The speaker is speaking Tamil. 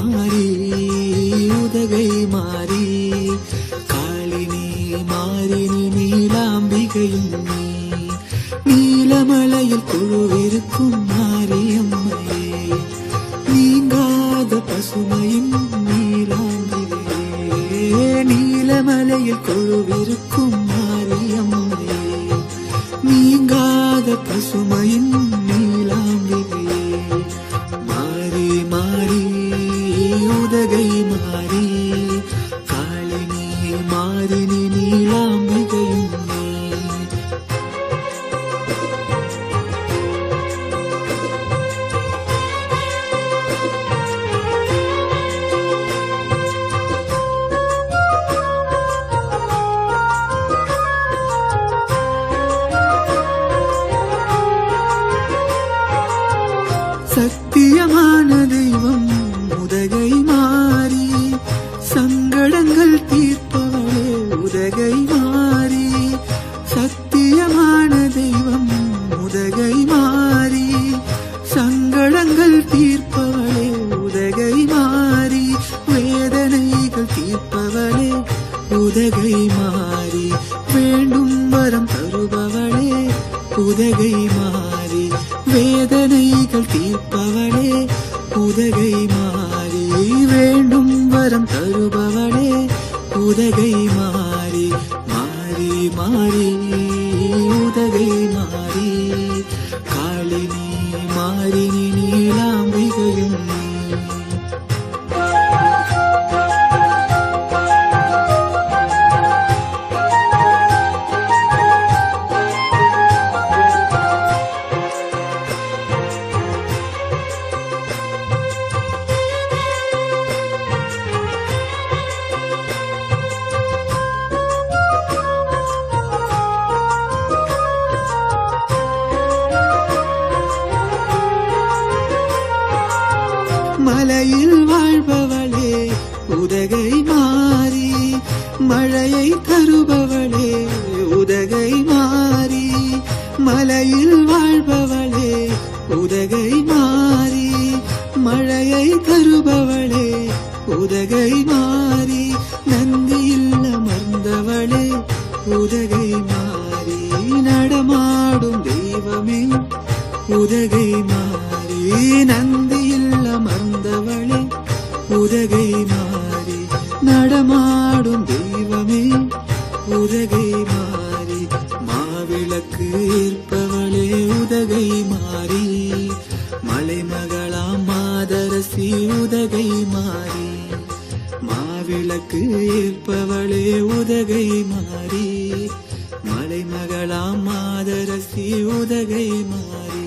மாறி உதகை மாறி காளினி மாறினி நீலாம்பிகையும் நீ நீலமலையில் குழுவிருக்கும் மாரியம்மையே நீங்காத பசுமையும் நீலாம்பிகையே நீலமலையில் குழுவிருக்கும் மாரியம்மையே நீங்காத பசுமையும் நீலாம்பிகையே மாறி மாறி உதகை மாறி காளினி மாறினி நீலாம்பிகையும் நீ சத்தியமான தெய்வம் உதகை மாறி சங்கடங்கள் தீர்ப்பவளே உதகை மாறி சத்தியமான தெய்வம் உதகை மாறி சங்கடங்கள் தீர்ப்பவளே உதகை மாறி வேதனைகள் தீர்ப்பவளே உதகை மாறி வேண்டும் வரம் தருபவளே உதகை மாறி வேதனைகள் தீர்ப்பவளே உதகை மாறி வேண்டும் வரம் தருபவளே உதகை மாறி மாறி மாறி உதகை மாறி காளினி மாறினி நீலாம்பிகையும் நீ மலையில் வாழ்பவளே உதகை மாறி மழையை தருபவளே உதகை மாறி மலையில் வாழ்பவளே உதகை மாறி மழையை தருபவளே உதகை மாறி நந்தியில் அமர்ந்தவளே உதகை மாறி நடமாடும் தெய்வமே உதகை மாறி நந்தியில் அமர்ந்தவளே உதகை மாறி நடமாடும் தெய்வமே உதகை மாறி மாவிளக்கு ஏற்பவளே உதகை மாறி மலைமகளாம் மாதரசி உதகை மாறி மாவிளக்கு ஏற்பவளே உதகை மாறி மலைமகளாம் மாதரசி உதகை மாறி